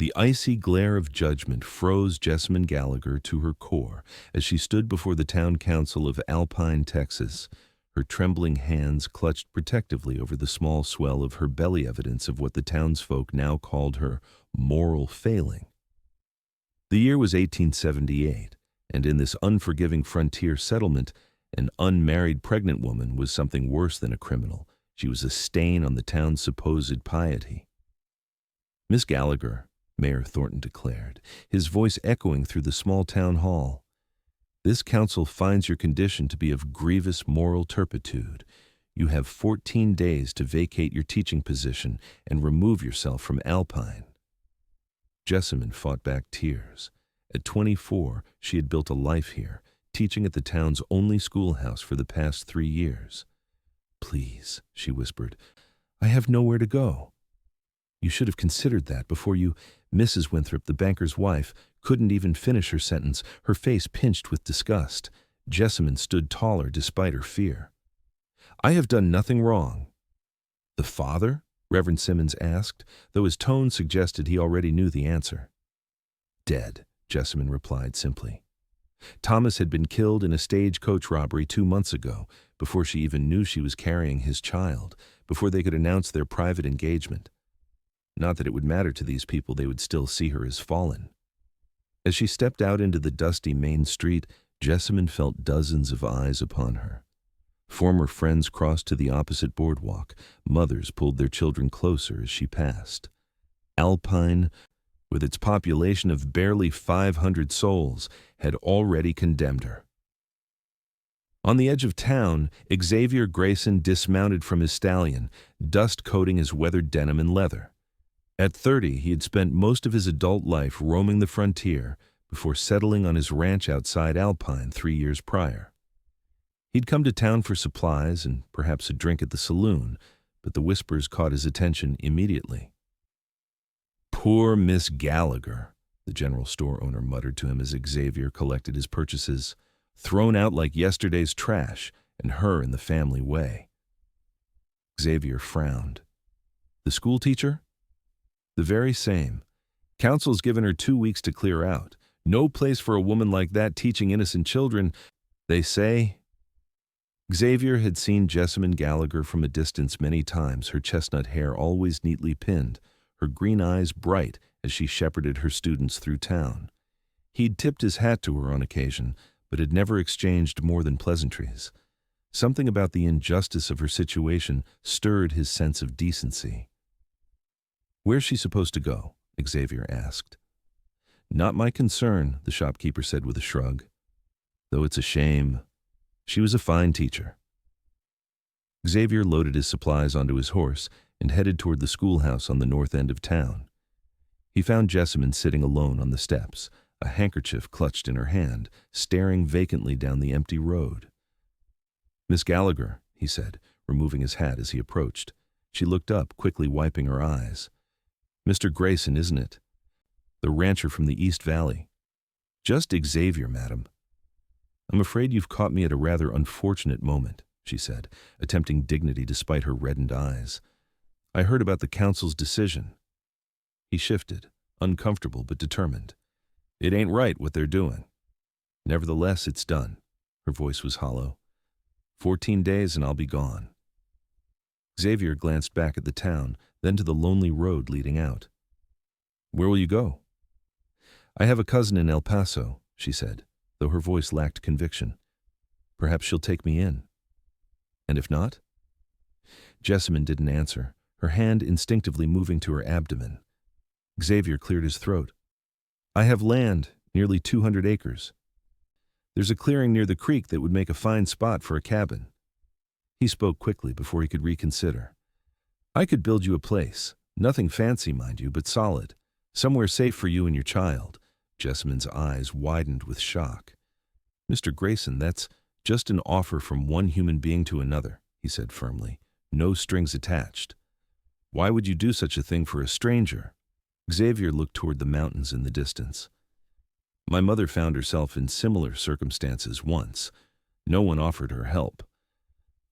The icy glare of judgment froze Jessamine Gallagher to her core as she stood before the town council of Alpine, Texas, her trembling hands clutched protectively over the small swell of her belly, evidence of what the townsfolk now called her moral failing. The year was 1878, and in this unforgiving frontier settlement, an unmarried pregnant woman was something worse than a criminal. She was a stain on the town's supposed piety. "Miss Gallagher," Mayor Thornton declared, his voice echoing through the small town hall, "this council finds your condition to be of grievous moral turpitude. You have 14 days to vacate your teaching position and remove yourself from Alpine." Jessamine fought back tears. At 24, she had built a life here, teaching at the town's only schoolhouse for the past 3 years. "Please," she whispered, "I have nowhere to go." "You should have considered that before you—" Mrs. Winthrop, the banker's wife, couldn't even finish her sentence, her face pinched with disgust. Jessamine stood taller despite her fear. "I have done nothing wrong." "The father?" Reverend Simmons asked, though his tone suggested he already knew the answer. "Dead," Jessamine replied simply. "Thomas had been killed in a stagecoach robbery 2 months ago, before she even knew she was carrying his child, before they could announce their private engagement. Not that it would matter to these people, they would still see her as fallen." As she stepped out into the dusty main street, Jessamine felt dozens of eyes upon her. Former friends crossed to the opposite boardwalk. Mothers pulled their children closer as she passed. Alpine, with its population of barely 500 souls, had already condemned her. On the edge of town, Xavier Grayson dismounted from his stallion, dust coating his weathered denim and leather. At 30, he had spent most of his adult life roaming the frontier before settling on his ranch outside Alpine 3 years prior. He'd come to town for supplies and perhaps a drink at the saloon, but the whispers caught his attention immediately. "Poor Miss Gallagher," the general store owner muttered to him as Xavier collected his purchases, "thrown out like yesterday's trash, and her in the family way." Xavier frowned. "The schoolteacher?" "The very same. Council's given her 2 weeks to clear out. No place for a woman like that teaching innocent children, they say." Xavier had seen Jessamine Gallagher from a distance many times, her chestnut hair always neatly pinned, her green eyes bright as she shepherded her students through town. He'd tipped his hat to her on occasion, but had never exchanged more than pleasantries. Something about the injustice of her situation stirred his sense of decency. "Where's she supposed to go?" Xavier asked. "Not my concern," the shopkeeper said with a shrug. "Though it's a shame. She was a fine teacher." Xavier loaded his supplies onto his horse and headed toward the schoolhouse on the north end of town. He found Jessamine sitting alone on the steps, a handkerchief clutched in her hand, staring vacantly down the empty road. "Miss Gallagher," he said, removing his hat as he approached. She looked up, quickly wiping her eyes. "Mr. Grayson, isn't it? The rancher from the East Valley." "Just Xavier, madam." "I'm afraid you've caught me at a rather unfortunate moment," she said, attempting dignity despite her reddened eyes. "I heard about the council's decision." He shifted, uncomfortable but determined. "It ain't right what they're doing. Nevertheless, it's done." Her voice was hollow. 14 days and I'll be gone." Xavier glanced back at the town, then to the lonely road leading out. "Where will you go?" "I have a cousin in El Paso," she said, though her voice lacked conviction. "Perhaps she'll take me in." "And if not?" Jessamine didn't answer, her hand instinctively moving to her abdomen. Xavier cleared his throat. "I have land, nearly 200 acres. There's a clearing near the creek that would make a fine spot for a cabin." He spoke quickly before he could reconsider. "I could build you a place, nothing fancy, mind you, but solid, somewhere safe for you and your child." Jessamine's eyes widened with shock. "Mr. Grayson, that's just an offer from one human being to another," he said firmly. "No strings attached. Why would you do such a thing for a stranger?" Xavier looked toward the mountains in the distance. "My mother found herself in similar circumstances once. No one offered her help.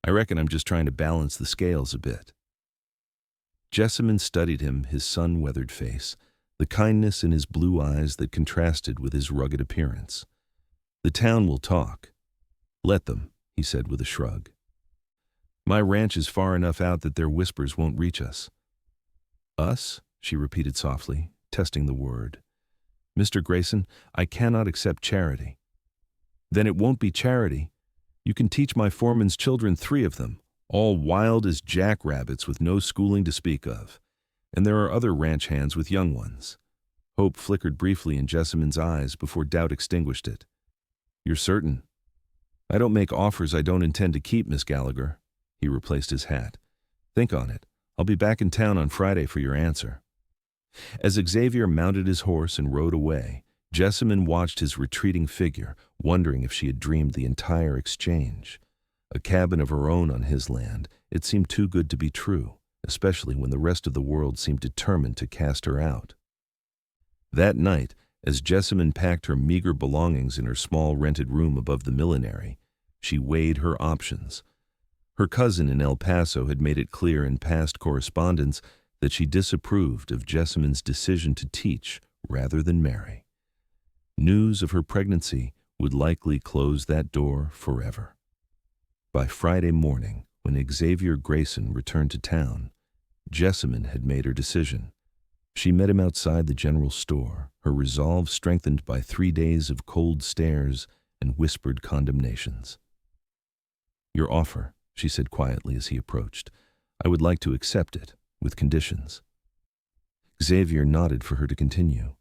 I reckon I'm just trying to balance the scales a bit." Jessamine studied him, his sun-weathered face. the kindness in his blue eyes that contrasted with his rugged appearance. "The town will talk. Let them," he said with a shrug. "My ranch is far enough out that their whispers won't reach us." "Us?" she repeated softly, testing the word. "Mr. Grayson, I cannot accept charity." "Then it won't be charity. You can teach my foreman's children, 3 of them, all wild as jackrabbits with no schooling to speak of. And there are other ranch hands with young ones." Hope flickered briefly in Jessamine's eyes before doubt extinguished it. "You're certain?" "I don't make offers I don't intend to keep, Miss Gallagher." He replaced his hat. "Think on it. I'll be back in town on Friday for your answer." As Xavier mounted his horse and rode away, Jessamine watched his retreating figure, wondering if she had dreamed the entire exchange. A cabin of her own on his land, it seemed too good to be true, especially when the rest of the world seemed determined to cast her out. That night, as Jessamine packed her meager belongings in her small rented room above the millinery, she weighed her options. Her cousin in El Paso had made it clear in past correspondence that she disapproved of Jessamine's decision to teach rather than marry. News of her pregnancy would likely close that door forever. By Friday morning, when Xavier Grayson returned to town, Jessamine had made her decision. She met him outside the general store, her resolve strengthened by 3 days of cold stares and whispered condemnations. "Your offer," she said quietly as he approached. "I would like to accept it, with conditions." Xavier nodded for her to continue.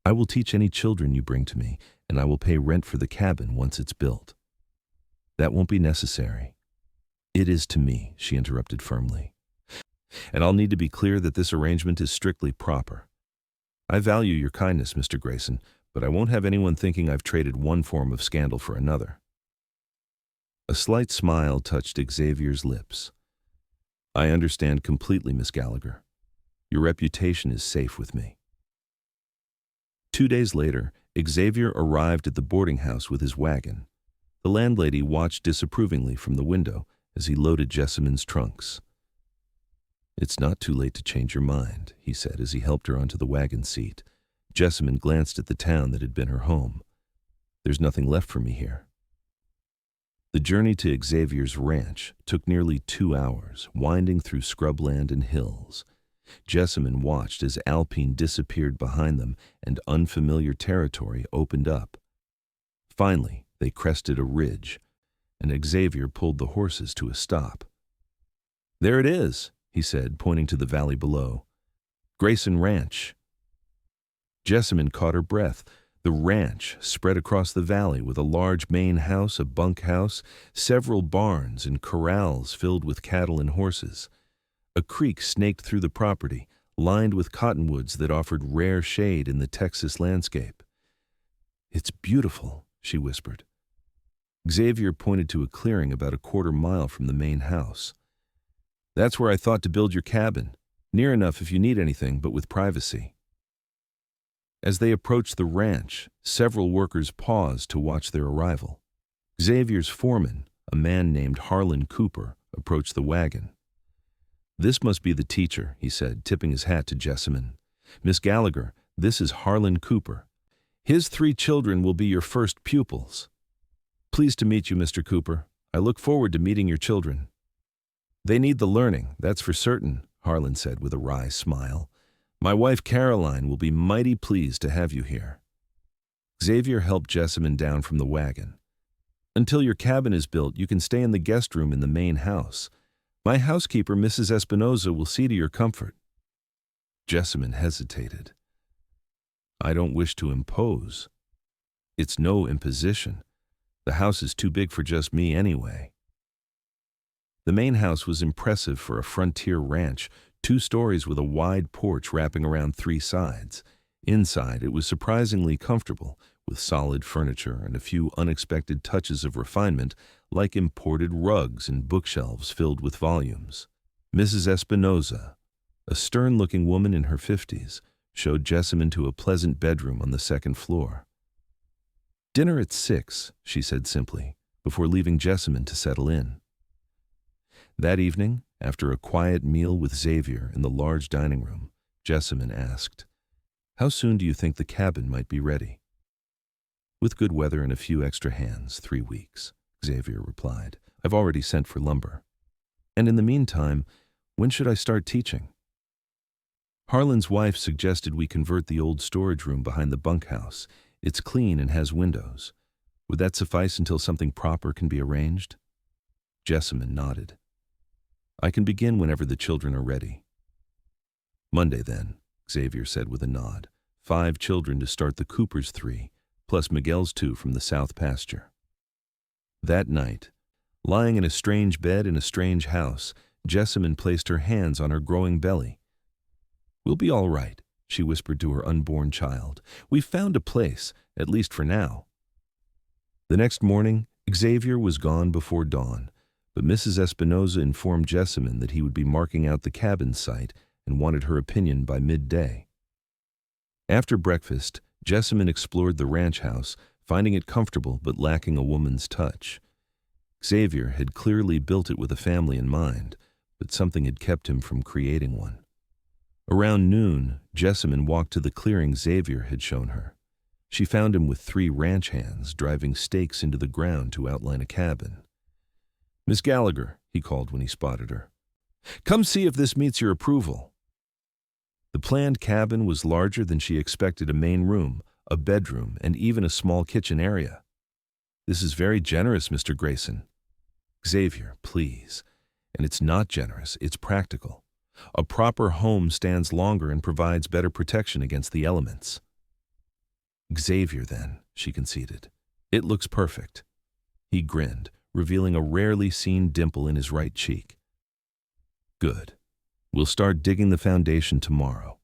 "I will teach any children you bring to me, and I will pay rent for the cabin once it's built." "That won't be necessary." "It is to me," she interrupted firmly. "And I'll need to be clear that this arrangement is strictly proper. I value your kindness, Mr. Grayson, but I won't have anyone thinking I've traded one form of scandal for another." A slight smile touched Xavier's lips. "I understand completely, Miss Gallagher. Your reputation is safe with me." 2 days later, Xavier arrived at the boarding house with his wagon. The landlady watched disapprovingly from the window as he loaded Jessamine's trunks. "It's not too late to change your mind," he said as he helped her onto the wagon seat. Jessamine glanced at the town that had been her home. "There's nothing left for me here." The journey to Xavier's ranch took nearly 2 hours, winding through scrubland and hills. Jessamine watched as Alpine disappeared behind them and unfamiliar territory opened up. Finally, they crested a ridge, and Xavier pulled the horses to a stop. "There it is," he said, pointing to the valley below. "Grayson Ranch." Jessamine caught her breath. The ranch spread across the valley with a large main house, a bunkhouse, several barns and corrals filled with cattle and horses. A creek snaked through the property, lined with cottonwoods that offered rare shade in the Texas landscape. "It's beautiful," she whispered. Xavier pointed to a clearing about a quarter-mile from the main house. "That's where I thought to build your cabin. Near enough if you need anything, but with privacy." As they approached the ranch, several workers paused to watch their arrival. Xavier's foreman, a man named Harlan Cooper, approached the wagon. "This must be the teacher," he said, tipping his hat to Jessamine. "Miss Gallagher, this is Harlan Cooper. His 3 children will be your first pupils." "Pleased to meet you, Mr. Cooper. I look forward to meeting your children." "They need the learning, that's for certain," Harlan said with a wry smile. "My wife Caroline will be mighty pleased to have you here." Xavier helped Jessamine down from the wagon. "Until your cabin is built, you can stay in the guest room in the main house. My housekeeper, Mrs. Espinosa, will see to your comfort." Jessamine hesitated. "I don't wish to impose." "It's no imposition. The house is too big for just me anyway." The main house was impressive for a frontier ranch, 2 stories with a wide porch wrapping around 3 sides. Inside, it was surprisingly comfortable, with solid furniture and a few unexpected touches of refinement, like imported rugs and bookshelves filled with volumes. Mrs. Espinosa, a stern-looking woman in her 50s, showed Jessamine to a pleasant bedroom on the 2nd floor. "Dinner at 6, she said simply, before leaving Jessamine to settle in. That evening, after a quiet meal with Xavier in the large dining room, Jessamine asked, How soon do you think the cabin might be ready? With good weather and a few extra hands, 3 weeks, Xavier replied. I've already sent for lumber. And in the meantime, when should I start teaching? Harlan's wife suggested we convert the old storage room behind the bunkhouse. It's clean and has windows. Would that suffice until something proper can be arranged? Jessamine nodded. I can begin whenever the children are ready. Monday then, Xavier said with a nod. 5 children to start the Cooper's 3, plus Miguel's 2 from the south pasture. That night, lying in a strange bed in a strange house, Jessamine placed her hands on her growing belly. We'll be all right, she whispered to her unborn child. We've found a place, at least for now. The next morning, Xavier was gone before dawn, but Mrs. Espinosa informed Jessamine that he would be marking out the cabin site and wanted her opinion by midday. After breakfast, Jessamine explored the ranch house, finding it comfortable but lacking a woman's touch. Xavier had clearly built it with a family in mind, but something had kept him from creating one. Around noon, Jessamine walked to the clearing Xavier had shown her. She found him with 3 ranch hands driving stakes into the ground to outline a cabin. Miss Gallagher, he called when he spotted her. Come see if this meets your approval. The planned cabin was larger than she expected: a main room, a bedroom, and even a small kitchen area. This is very generous, Mr. Grayson. Xavier, please. And it's not generous, it's practical. A proper home stands longer and provides better protection against the elements. Xavier, then, she conceded. It looks perfect. He grinned, revealing a rarely seen dimple in his right cheek. Good. We'll start digging the foundation tomorrow.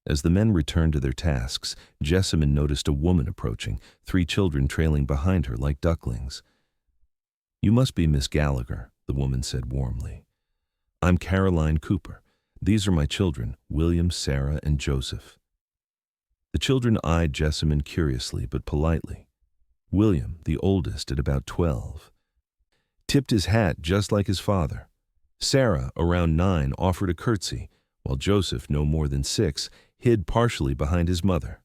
As the men returned to their tasks, Jessamine noticed a woman approaching, 3 children trailing behind her like ducklings. You must be Miss Gallagher, the woman said warmly. I'm Caroline Cooper. These are my children, William, Sarah, and Joseph. The children eyed Jessamine curiously but politely. William, the oldest at about 12, tipped his hat just like his father. Sarah, around 9, offered a curtsy, while Joseph, no more than 6, hid partially behind his mother.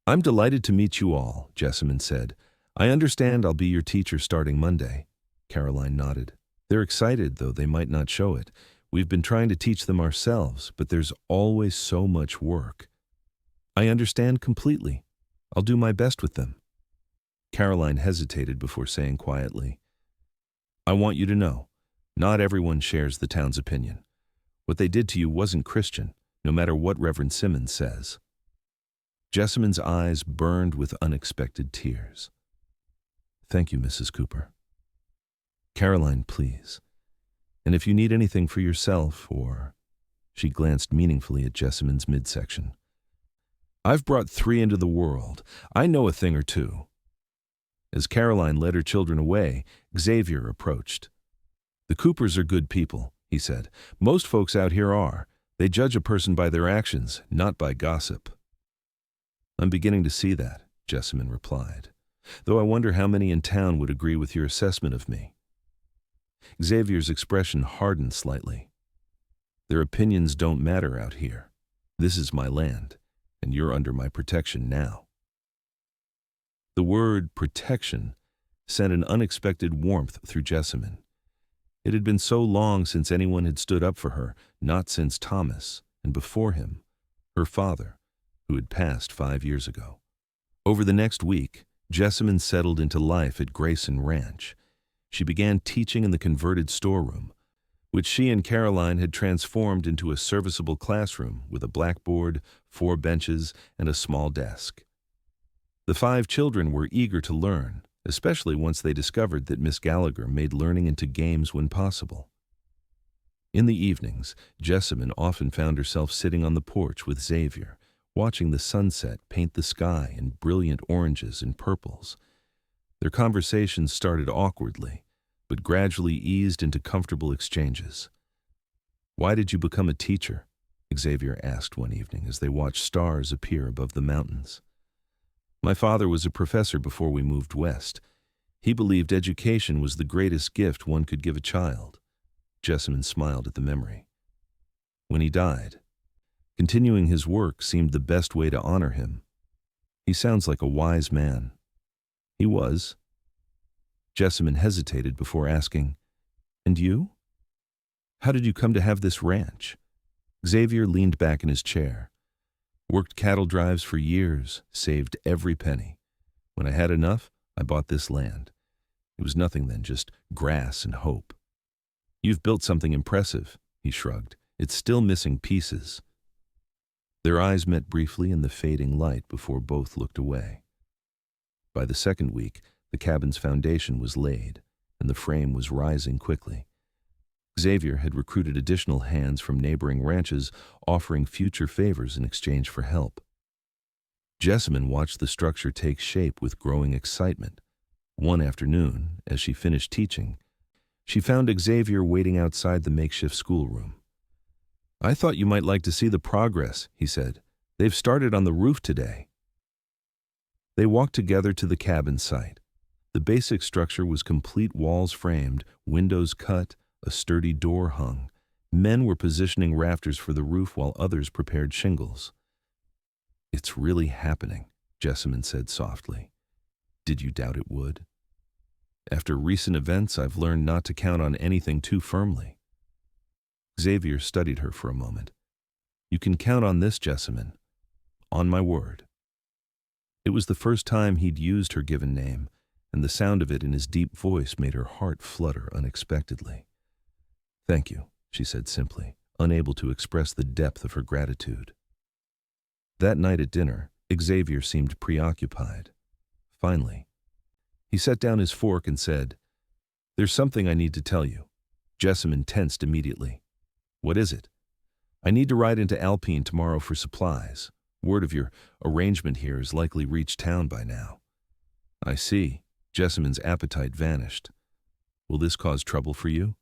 I'm delighted to meet you all, Jessamine said. I understand I'll be your teacher starting Monday. Caroline nodded. They're excited, though they might not show it. We've been trying to teach them ourselves, but there's always so much work. I understand completely. I'll do my best with them. Caroline hesitated before saying quietly, I want you to know, not everyone shares the town's opinion. What they did to you wasn't Christian, no matter what Reverend Simmons says. Jessamine's eyes burned with unexpected tears. Thank you, Mrs. Cooper. Caroline, please. And if you need anything for yourself, or... She glanced meaningfully at Jessamine's midsection. I've brought 3 into the world. I know a thing or two. As Caroline led her children away, Xavier approached. The Coopers are good people, he said. Most folks out here are. They judge a person by their actions, not by gossip. I'm beginning to see that, Jessamine replied, though I wonder how many in town would agree with your assessment of me. Xavier's expression hardened slightly. Their opinions don't matter out here. This is my land, and you're under my protection now. The word protection sent an unexpected warmth through Jessamine. It had been so long since anyone had stood up for her, not since Thomas, and before him, her father, who had passed 5 years ago. Over the next week, Jessamine settled into life at Grayson Ranch. She began teaching in the converted storeroom, which she and Caroline had transformed into a serviceable classroom with a blackboard, 4 benches, and a small desk. The 5 children were eager to learn, especially once they discovered that Miss Gallagher made learning into games when possible. In the evenings, Jessamine often found herself sitting on the porch with Xavier, watching the sunset paint the sky in brilliant oranges and purples. Their conversations started awkwardly, but gradually eased into comfortable exchanges. Why did you become a teacher? Xavier asked one evening as they watched stars appear above the mountains. My father was a professor before we moved west. He believed education was the greatest gift one could give a child. Jessamine smiled at the memory. When he died, Continuing his work seemed the best way to honor him. He sounds like a wise man. He was. Jessamine hesitated before asking, "And you? How did you come to have this ranch?" Xavier leaned back in his chair. "Worked cattle drives for years, saved every penny. When I had enough, I bought this land. It was nothing then, just grass and hope." "You've built something impressive," he shrugged. "It's still missing pieces." Their eyes met briefly in the fading light before both looked away. By the second week, the cabin's foundation was laid, and the frame was rising quickly. Xavier had recruited additional hands from neighboring ranches, offering future favors in exchange for help. Jessamine watched the structure take shape with growing excitement. One afternoon, as she finished teaching, she found Xavier waiting outside the makeshift schoolroom. "I thought you might like to see the progress," he said. "They've started on the roof today." They walked together to the cabin site. The basic structure was complete, walls framed, windows cut, a sturdy door hung. Men were positioning rafters for the roof while others prepared shingles. "It's really happening," Jessamine said softly. "Did you doubt it would?" "After recent events, I've learned not to count on anything too firmly." Xavier studied her for a moment. "You can count on this, Jessamine. On my word." It was the first time he'd used her given name, and the sound of it in his deep voice made her heart flutter unexpectedly. "Thank you," she said simply, unable to express the depth of her gratitude. That night at dinner, Xavier seemed preoccupied. Finally, he set down his fork and said, "There's something I need to tell you." Jessamine tensed immediately. "What is it?" "I need to ride into Alpine tomorrow for supplies. Word of your arrangement here has likely reached town by now." "I see." Jessamine's appetite vanished. "Will this cause trouble for you?"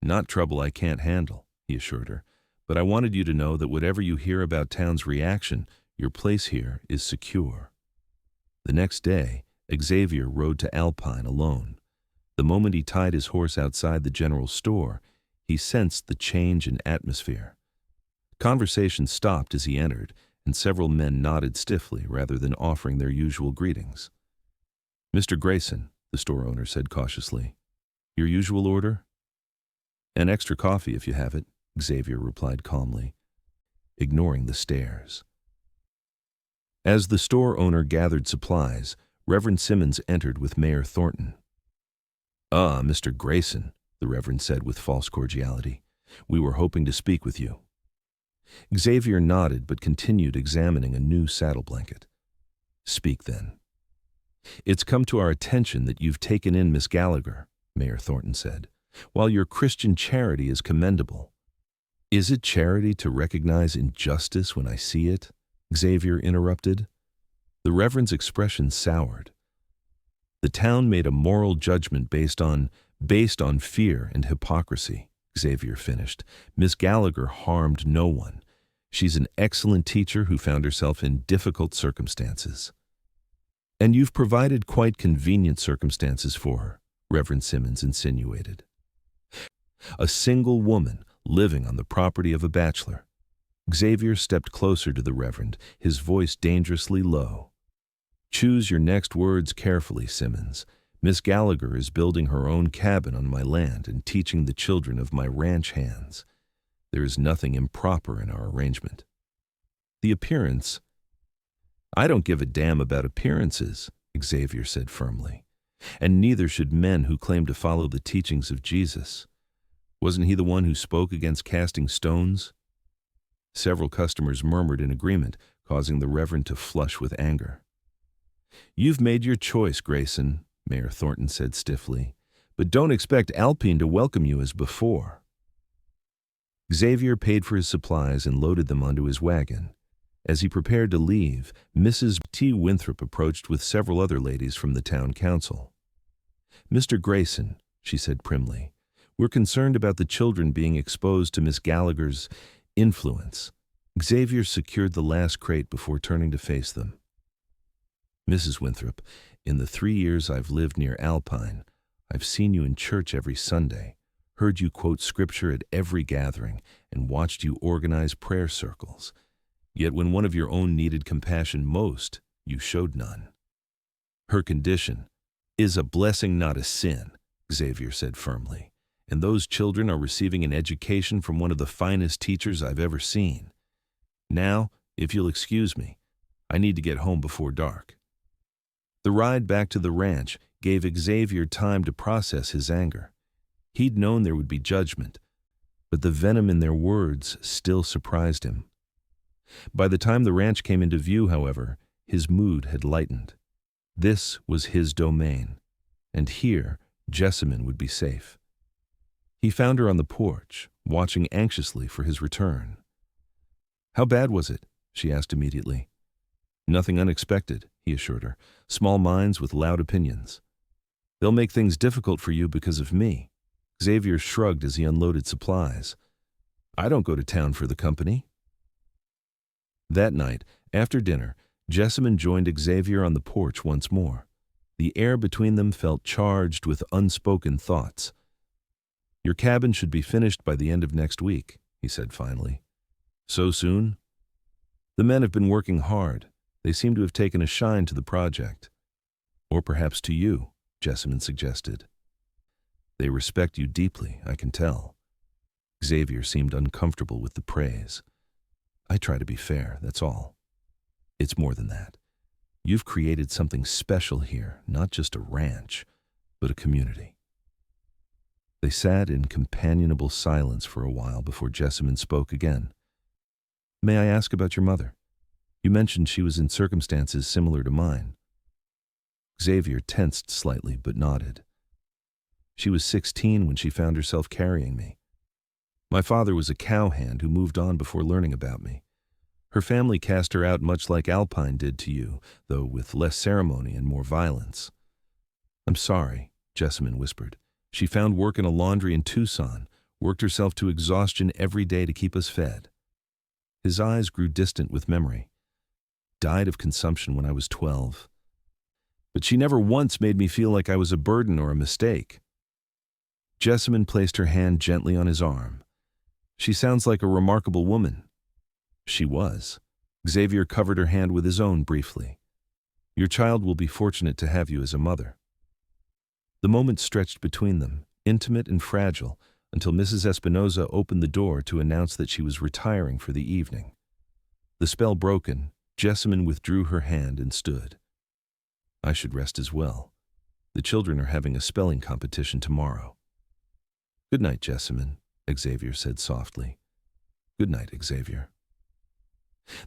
"Not trouble I can't handle," he assured her. "But I wanted you to know that whatever you hear about town's reaction, your place here is secure." The next day, Xavier rode to Alpine alone. The moment he tied his horse outside the general store, he sensed the change in atmosphere. Conversation stopped as he entered, and several men nodded stiffly rather than offering their usual greetings. "Mr. Grayson," the store owner said cautiously. "Your usual order?" "An extra coffee if you have it," Xavier replied calmly, ignoring the stares. As the store owner gathered supplies, Reverend Simmons entered with Mayor Thornton. "Ah, Mr. Grayson," the Reverend said with false cordiality. "We were hoping to speak with you." Xavier nodded but continued examining a new saddle blanket. "Speak then." "It's come to our attention that you've taken in Miss Gallagher," Mayor Thornton said. "While your Christian charity is commendable." "Is it charity to recognize injustice when I see it?" Xavier interrupted. The Reverend's expression soured. "The town made a moral judgment based on fear and hypocrisy," Xavier finished. "Miss Gallagher harmed no one. She's an excellent teacher who found herself in difficult circumstances." "And you've provided quite convenient circumstances for her," Reverend Simmons insinuated. "A single woman living on the property of a bachelor." Xavier stepped closer to the Reverend, his voice dangerously low. "Choose your next words carefully, Simmons. Miss Gallagher is building her own cabin on my land and teaching the children of my ranch hands. There is nothing improper in our arrangement." "The appearance—" "I don't give a damn about appearances," Xavier said firmly. "And neither should men who claim to follow the teachings of Jesus. Wasn't he the one who spoke against casting stones?" Several customers murmured in agreement, causing the Reverend to flush with anger. "You've made your choice, Grayson," Mayor Thornton said stiffly, "but don't expect Alpine to welcome you as before." Xavier paid for his supplies and loaded them onto his wagon. As he prepared to leave, Mrs. T. Winthrop approached with several other ladies from the town council. "Mr. Grayson," she said primly, "we're concerned about the children being exposed to Miss Gallagher's influence." Xavier secured the last crate before turning to face them. "Mrs. Winthrop, in the 3 years I've lived near Alpine, I've seen you in church every Sunday. heard you quote scripture at every gathering, and watched you organize prayer circles. Yet when one of your own needed compassion most, you showed none. Her condition is a blessing, not a sin, Xavier said firmly, and those children are receiving an education from one of the finest teachers I've ever seen. Now, if you'll excuse me, I need to get home before dark. The ride back to the ranch gave Xavier time to process his anger. He'd known there would be judgment, but the venom in their words still surprised him. By the time the ranch came into view, however, his mood had lightened. This was his domain, and here Jessamine would be safe. He found her on the porch, watching anxiously for his return. "How bad was it?" she asked immediately. "Nothing unexpected," he assured her. "Small minds with loud opinions. They'll make things difficult for you because of me." Xavier shrugged as he unloaded supplies. "I don't go to town for the company." That night, after dinner, Jessamine joined Xavier on the porch once more. The air between them felt charged with unspoken thoughts. "Your cabin should be finished by the end of next week," he said finally. "So soon?" "The men have been working hard. They seem to have taken a shine to the project." "Or perhaps to you," Jessamine suggested. "They respect you deeply, I can tell." Xavier seemed uncomfortable with the praise. "I try to be fair, that's all. It's more than that. You've created something special here, not just a ranch, but a community." They sat in companionable silence for a while before Jessamine spoke again. "May I ask about your mother? You mentioned she was in circumstances similar to mine." Xavier tensed slightly but nodded. "She was 16 when she found herself carrying me. My father was a cowhand who moved on before learning about me. Her family cast her out much like Alpine did to you, though with less ceremony and more violence." "I'm sorry," Jessamine whispered. "She found work in a laundry in Tucson, worked herself to exhaustion every day to keep us fed." His eyes grew distant with memory. "Died of consumption when I was 12. But she never once made me feel like I was a burden or a mistake." Jessamine placed her hand gently on his arm. "She sounds like a remarkable woman." She was. Xavier covered her hand with his own briefly. "Your child will be fortunate to have you as a mother." The moment stretched between them, intimate and fragile, until Mrs. Espinosa opened the door to announce that she was retiring for the evening. The spell broken, Jessamine withdrew her hand and stood. "I should rest as well. The children are having a spelling competition tomorrow." "Good night, Jessamine," Xavier said softly. "Good night, Xavier."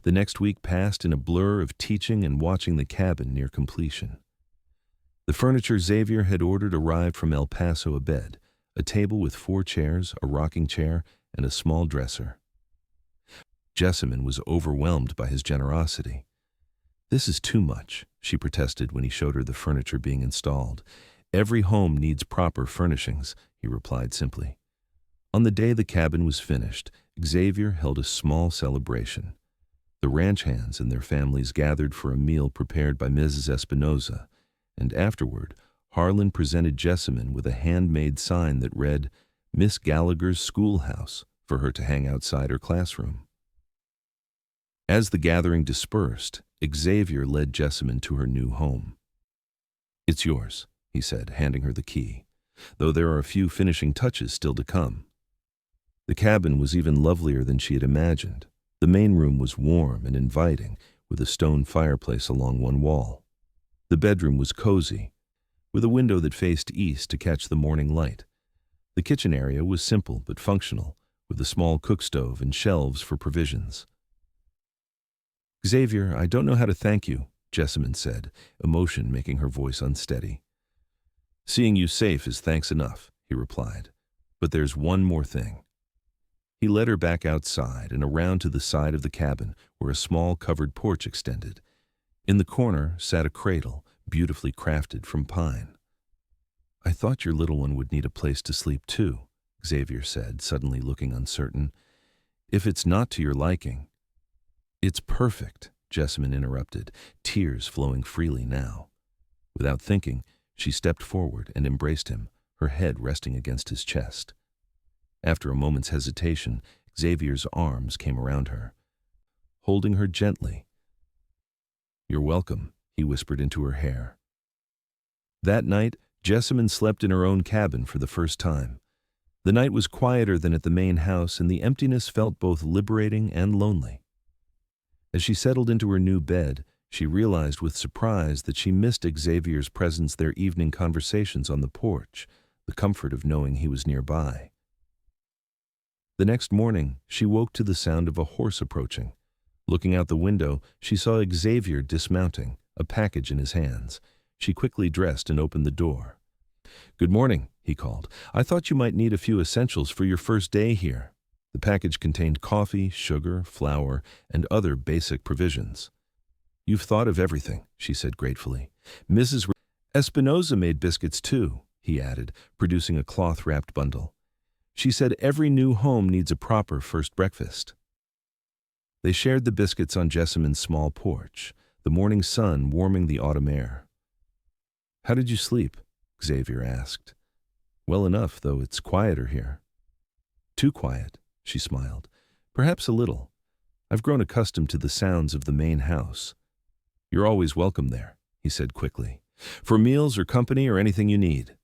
The next week passed in a blur of teaching and watching the cabin near completion. The furniture Xavier had ordered arrived from El Paso: a bed, a table with 4 chairs, a rocking chair, and a small dresser. Jessamine was overwhelmed by his generosity. "This is too much," she protested when he showed her the furniture being installed. "Every home needs proper furnishings," he replied simply. On the day the cabin was finished, Xavier held a small celebration. The ranch hands and their families gathered for a meal prepared by Mrs. Espinosa, and afterward, Harlan presented Jessamine with a handmade sign that read, "Miss Gallagher's Schoolhouse," for her to hang outside her classroom. As the gathering dispersed, Xavier led Jessamine to her new home. "It's yours," he said, handing her the key, "though there are a few finishing touches still to come." The cabin was even lovelier than she had imagined. The main room was warm and inviting, with a stone fireplace along one wall. The bedroom was cozy, with a window that faced east to catch the morning light. The kitchen area was simple but functional, with a small cook stove and shelves for provisions. "Xavier, I don't know how to thank you," Jessamine said, emotion making her voice unsteady. "Seeing you safe is thanks enough," he replied. "But there's one more thing." He led her back outside and around to the side of the cabin where a small covered porch extended. In the corner sat a cradle, beautifully crafted from pine. "I thought your little one would need a place to sleep too," Xavier said, suddenly looking uncertain. "If it's not to your liking." "It's perfect," Jessamine interrupted, tears flowing freely now. Without thinking, she stepped forward and embraced him, her head resting against his chest. After a moment's hesitation, Xavier's arms came around her, holding her gently. "You're welcome," he whispered into her hair. That night, Jessamine slept in her own cabin for the first time. The night was quieter than at the main house, and the emptiness felt both liberating and lonely. As she settled into her new bed, she realized with surprise that she missed Xavier's presence, their evening conversations on the porch, the comfort of knowing he was nearby. The next morning, she woke to the sound of a horse approaching. Looking out the window, she saw Xavier dismounting, a package in his hands. She quickly dressed and opened the door. "Good morning," he called. "I thought you might need a few essentials for your first day here." The package contained coffee, sugar, flour, and other basic provisions. "You've thought of everything," she said gratefully. "Mrs. Espinosa made biscuits too," he added, producing a cloth-wrapped bundle. "She said every new home needs a proper first breakfast." They shared the biscuits on Jessamine's small porch, the morning sun warming the autumn air. "How did you sleep?" Xavier asked. "Well enough, though it's quieter here." "Too quiet," she smiled. "Perhaps a little. I've grown accustomed to the sounds of the main house." "You're always welcome there," he said quickly, "for meals or company or anything you need."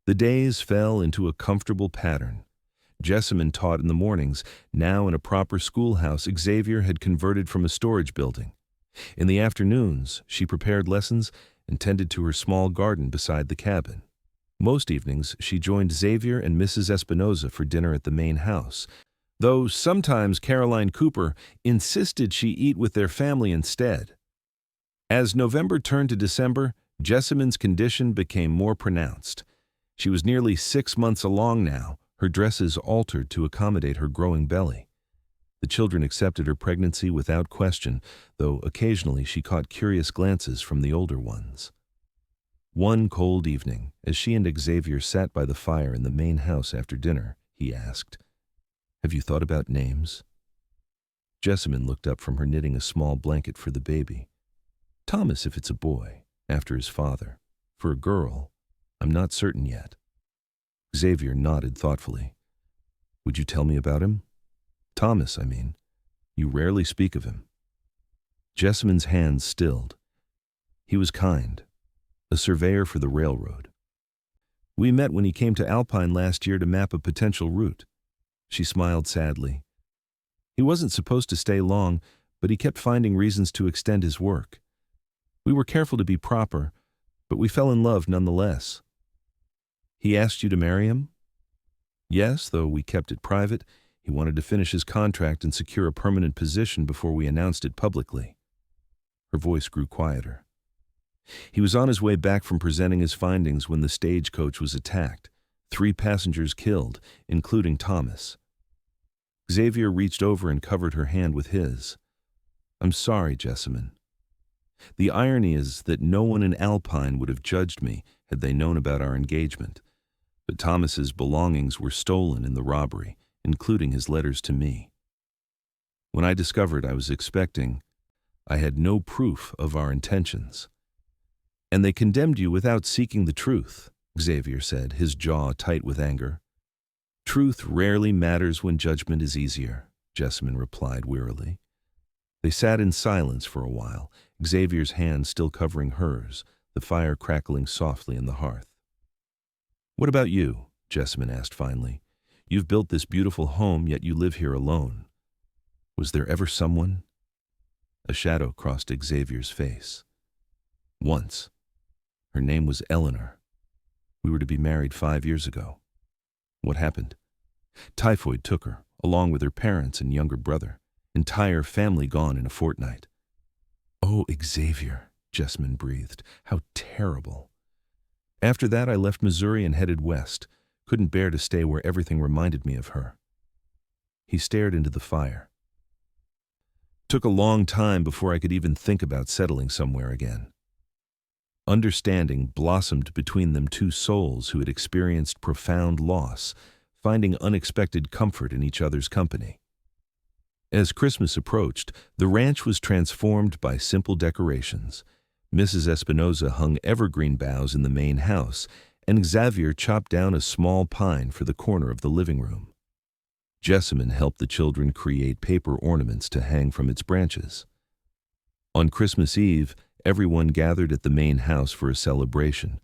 The days fell into a comfortable pattern. Jessamine taught in the mornings. Now in a proper schoolhouse, Xavier had converted from a storage building. In the afternoons, she prepared lessons and tended to her small garden beside the cabin. Most evenings, she joined Xavier and Mrs. Espinosa for dinner at the main house, though sometimes Caroline Cooper insisted she eat with their family instead. As November turned to December, Jessamine's condition became more pronounced. She was nearly 6 months along now, her dresses altered to accommodate her growing belly. The children accepted her pregnancy without question, though occasionally she caught curious glances from the older ones. One cold evening, as she and Xavier sat by the fire in the main house after dinner, he asked, "Have you thought about names?" Jessamine looked up from her knitting a small blanket for the baby. "Thomas if it's a boy, after his father. For a girl, I'm not certain yet." Xavier nodded thoughtfully. "Would you tell me about him? Thomas, I mean. You rarely speak of him." Jessamine's hands stilled. "He was kind. A surveyor for the railroad. We met when he came to Alpine last year to map a potential route." She smiled sadly. "He wasn't supposed to stay long, but he kept finding reasons to extend his work. We were careful to be proper, but we fell in love nonetheless." "He asked you to marry him?" "Yes, though we kept it private. He wanted to finish his contract and secure a permanent position before we announced it publicly." Her voice grew quieter. "He was on his way back from presenting his findings when the stagecoach was attacked. 3 passengers killed, including Thomas." Xavier reached over and covered her hand with his. "I'm sorry, Jessamine. The irony is that no one in Alpine would have judged me had they known about our engagement. But Thomas's belongings were stolen in the robbery, including his letters to me. When I discovered I was expecting, I had no proof of our intentions." "And they condemned you without seeking the truth," Xavier said, his jaw tight with anger. "Truth rarely matters when judgment is easier," Jessamine replied wearily. They sat in silence for a while, Xavier's hand still covering hers, the fire crackling softly in the hearth. "What about you?" Jessamine asked finally. "You've built this beautiful home, yet you live here alone. Was there ever someone?" A shadow crossed Xavier's face. "Once. Her name was Eleanor. We were to be married 5 years ago. What happened? Typhoid took her, along with her parents and younger brother. Entire family gone in a fortnight." "Oh, Xavier," Jessamine breathed. "How terrible." "After that, I left Missouri and headed west. Couldn't bear to stay where everything reminded me of her." He stared into the fire. "Took a long time before I could even think about settling somewhere again." Understanding blossomed between them, 2 souls who had experienced profound loss, finding unexpected comfort in each other's company. As Christmas approached, the ranch was transformed by simple decorations. Mrs. Espinosa hung evergreen boughs in the main house, and Xavier chopped down a small pine for the corner of the living room. Jessamine helped the children create paper ornaments to hang from its branches. On Christmas Eve, everyone gathered at the main house for a celebration.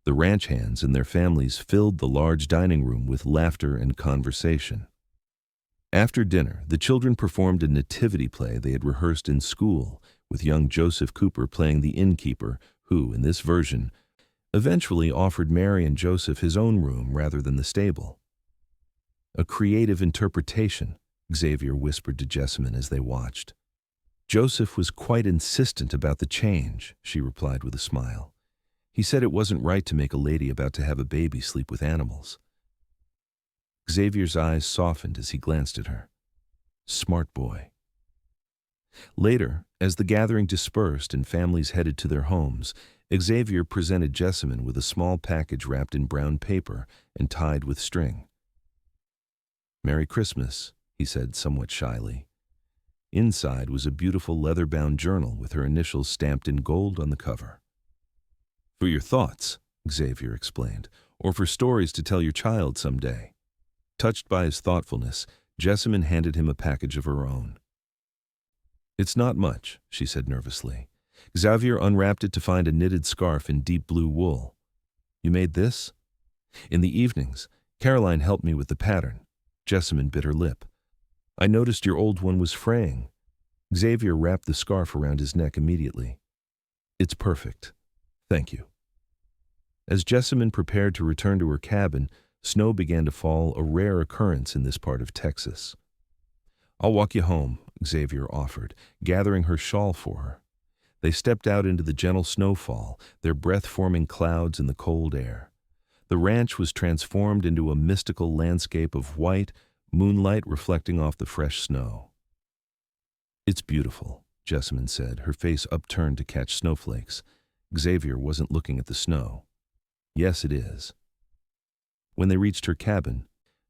The ranch hands and their families filled the large dining room with laughter and conversation. After dinner, the children performed a nativity play they had rehearsed in school, with young Joseph Cooper playing the innkeeper, who, in this version, eventually offered Mary and Joseph his own room rather than the stable. "A creative interpretation," Xavier whispered to Jessamine as they watched. "Joseph was quite insistent about the change," she replied with a smile. "He said it wasn't right to make a lady about to have a baby sleep with animals." Xavier's eyes softened as he glanced at her. Smart boy. Later, as the gathering dispersed and families headed to their homes, Xavier presented Jessamine with a small package wrapped in brown paper and tied with string. "Merry Christmas," he said somewhat shyly. Inside was a beautiful leather-bound journal with her initials stamped in gold on the cover. "For your thoughts," Xavier explained, "or for stories to tell your child someday." Touched by his thoughtfulness, Jessamine handed him a package of her own. "It's not much," she said nervously. Xavier unwrapped it to find a knitted scarf in deep blue wool. "You made this?" "In the evenings. Caroline helped me with the pattern." Jessamine bit her lip. "I noticed your old one was fraying." Xavier wrapped the scarf around his neck immediately. "It's perfect. Thank you." As Jessamine prepared to return to her cabin, snow began to fall, a rare occurrence in this part of Texas. "I'll walk you home," Xavier offered, gathering her shawl for her. They stepped out into the gentle snowfall, their breath forming clouds in the cold air. The ranch was transformed into a mystical landscape of white, moonlight reflecting off the fresh snow. "It's beautiful," Jessamine said, her face upturned to catch snowflakes. Xavier wasn't looking at the snow. "Yes, it is." When they reached her cabin,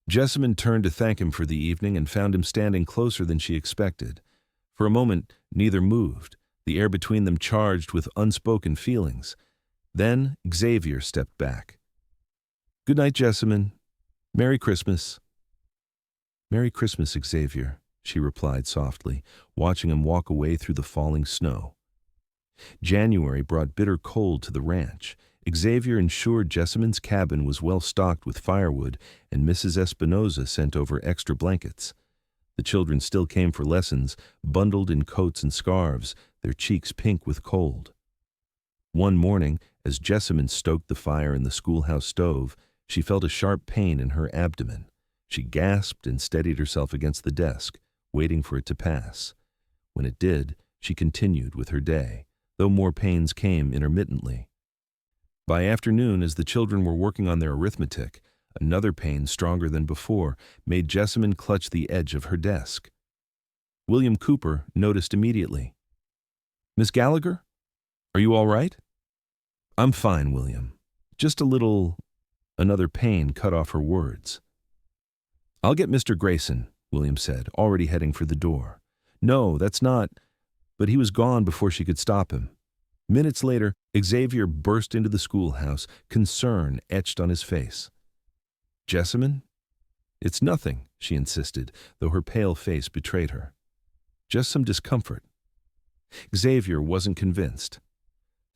Jessamine turned to thank him for the evening and found him standing closer than she expected. For a moment, neither moved, the air between them charged with unspoken feelings. Then Xavier stepped back. "Good night, Jessamine. Merry Christmas." "Merry Christmas, Xavier," she replied softly, watching him walk away through the falling snow. January brought bitter cold to the ranch. Xavier ensured Jessamine's cabin was well stocked with firewood, and Mrs. Espinosa sent over extra blankets. The children still came for lessons, bundled in coats and scarves, their cheeks pink with cold. One morning, as Jessamine stoked the fire in the schoolhouse stove, she felt a sharp pain in her abdomen. She gasped and steadied herself against the desk, waiting for it to pass. When it did, she continued with her day, though more pains came intermittently. By afternoon, as the children were working on their arithmetic, another pain stronger than before made Jessamine clutch the edge of her desk. William Cooper noticed immediately. "Miss Gallagher, are you all right?" "I'm fine, William. Just a little—" Another pain cut off her words. "I'll get Mr. Grayson," William said, already heading for the door. "No, that's not—" But he was gone before she could stop him. Minutes later, Xavier burst into the schoolhouse, concern etched on his face. "Jessamine?" "It's nothing," she insisted, though her pale face betrayed her. "Just some discomfort." Xavier wasn't convinced.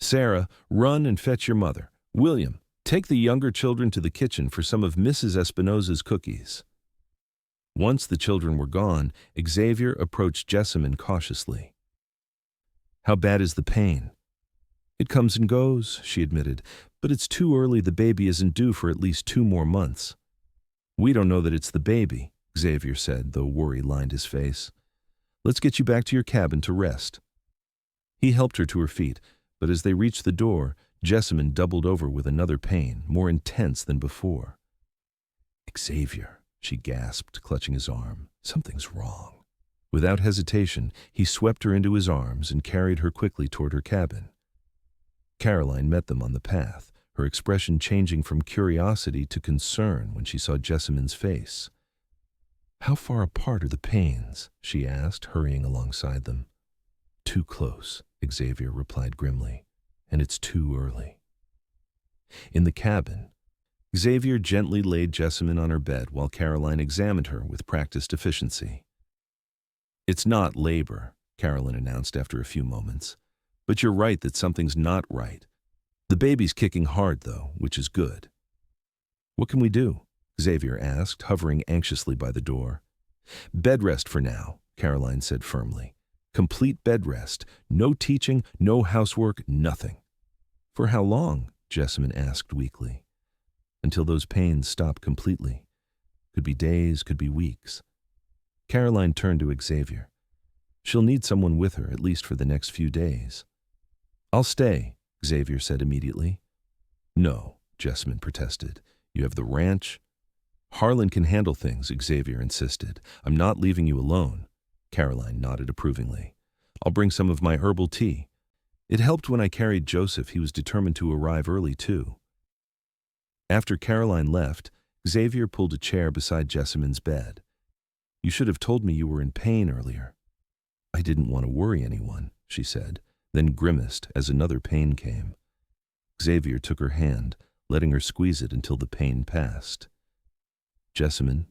"Sarah, run and fetch your mother. William, take the younger children to the kitchen for some of Mrs. Espinosa's cookies." Once the children were gone, Xavier approached Jessamine cautiously. "How bad is the pain?" "It comes and goes," she admitted, "but it's too early. The baby isn't due for at least 2 more months." "We don't know that it's the baby," Xavier said, though worry lined his face. "Let's get you back to your cabin to rest." He helped her to her feet, but as they reached the door, Jessamine doubled over with another pain, more intense than before. "Xavier," she gasped, clutching his arm. "Something's wrong." Without hesitation, he swept her into his arms and carried her quickly toward her cabin. Caroline met them on the path, her expression changing from curiosity to concern when she saw Jessamine's face. "How far apart are the pains?" she asked, hurrying alongside them. "Too close," Xavier replied grimly, "and it's too early." In the cabin, Xavier gently laid Jessamine on her bed while Caroline examined her with practiced efficiency. "It's not labor," Caroline announced after a few moments. "But you're right that something's not right. The baby's kicking hard, though, which is good." "What can we do?" Xavier asked, hovering anxiously by the door. "Bed rest for now," Caroline said firmly. "Complete bed rest. No teaching, no housework, nothing." "For how long?" Jessamine asked weakly. "Until those pains stop completely. Could be days, could be weeks." Caroline turned to Xavier. "She'll need someone with her, at least for the next few days." "I'll stay," Xavier said immediately. "No," Jessamine protested. "You have the ranch." "Harlan can handle things," Xavier insisted. "I'm not leaving you alone." Caroline nodded approvingly. "I'll bring some of my herbal tea. It helped when I carried Joseph. He was determined to arrive early, too." After Caroline left, Xavier pulled a chair beside Jessamine's bed. "You should have told me you were in pain earlier." "I didn't want to worry anyone," she said, then grimaced as another pain came. Xavier took her hand, letting her squeeze it until the pain passed. "Jessamine,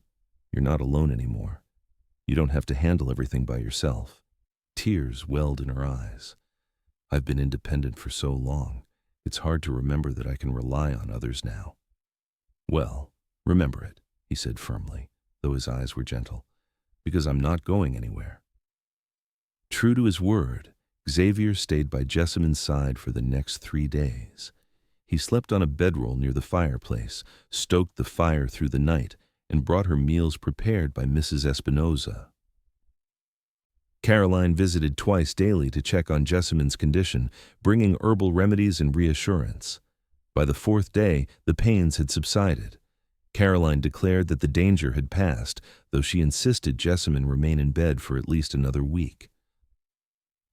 you're not alone anymore. You don't have to handle everything by yourself." Tears welled in her eyes. "I've been independent for so long. It's hard to remember that I can rely on others now." "Well, remember it," he said firmly, though his eyes were gentle, "because I'm not going anywhere." True to his word, Xavier stayed by Jessamine's side for the next 3 days. He slept on a bedroll near the fireplace, stoked the fire through the night, and brought her meals prepared by Mrs. Espinoza. Caroline visited twice daily to check on Jessamine's condition, bringing herbal remedies and reassurance. By the 4th day, the pains had subsided. Caroline declared that the danger had passed, though she insisted Jessamine remain in bed for at least another week.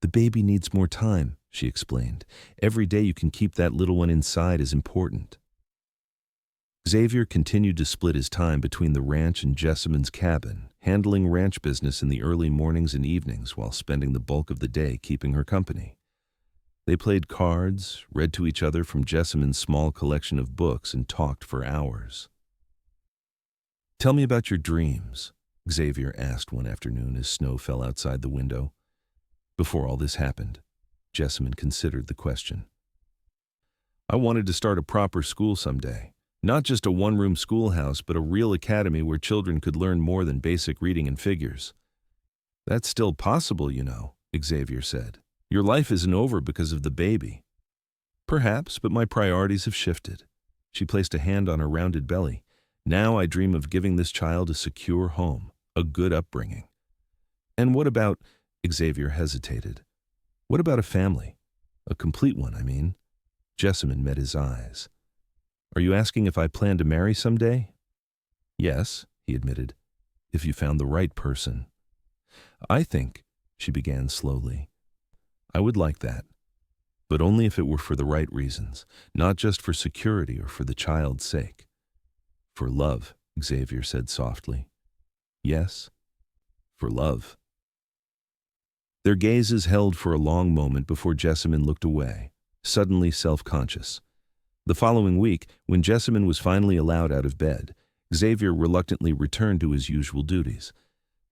"The baby needs more time," she explained. "Every day you can keep that little one inside is important." Xavier continued to split his time between the ranch and Jessamine's cabin, handling ranch business in the early mornings and evenings while spending the bulk of the day keeping her company. They played cards, read to each other from Jessamine's small collection of books, and talked for hours. "Tell me about your dreams," Xavier asked one afternoon as snow fell outside the window. Before all this happened, Jessamine considered the question. "I wanted to start a proper school someday. Not just a one-room schoolhouse, but a real academy where children could learn more than basic reading and figures." "That's still possible, you know," Xavier said. "Your life isn't over because of the baby." "Perhaps, but my priorities have shifted." She placed a hand on her rounded belly. "Now I dream of giving this child a secure home, a good upbringing." "And what about," Xavier hesitated, "what about a family? A complete one, I mean." Jessamine met his eyes. "Are you asking if I plan to marry someday?" "Yes," he admitted, "if you found the right person." "I think," she began slowly, "I would like that, but only if it were for the right reasons, not just for security or for the child's sake." "For love," Xavier said softly. "Yes, for love." Their gazes held for a long moment before Jessamine looked away, suddenly self-conscious. The following week, when Jessamine was finally allowed out of bed, Xavier reluctantly returned to his usual duties.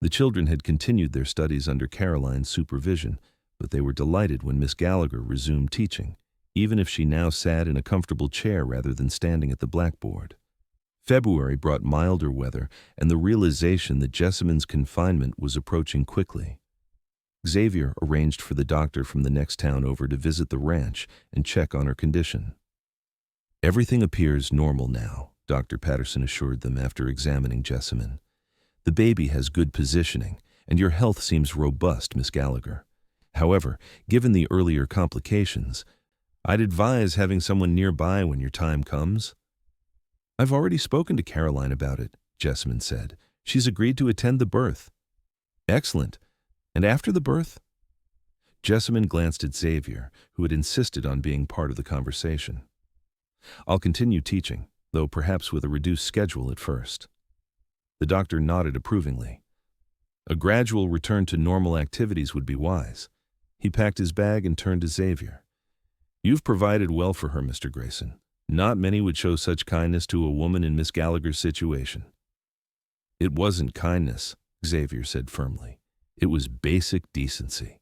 The children had continued their studies under Caroline's supervision, but they were delighted when Miss Gallagher resumed teaching, even if she now sat in a comfortable chair rather than standing at the blackboard. February brought milder weather and the realization that Jessamine's confinement was approaching quickly. Xavier arranged for the doctor from the next town over to visit the ranch and check on her condition. "Everything appears normal now," Dr. Patterson assured them after examining Jessamine. "The baby has good positioning, and your health seems robust, Miss Gallagher. However, given the earlier complications, I'd advise having someone nearby when your time comes." "I've already spoken to Caroline about it," Jessamine said. "She's agreed to attend the birth." "Excellent. And after the birth?" Jessamine glanced at Xavier, who had insisted on being part of the conversation. "I'll continue teaching, though perhaps with a reduced schedule at first." The doctor nodded approvingly. A gradual return to normal activities would be wise. He packed his bag and turned to Xavier. "You've provided well for her, Mr. Grayson. Not many would show such kindness to a woman in Miss Gallagher's situation. It wasn't kindness, Xavier said firmly. It was basic decency.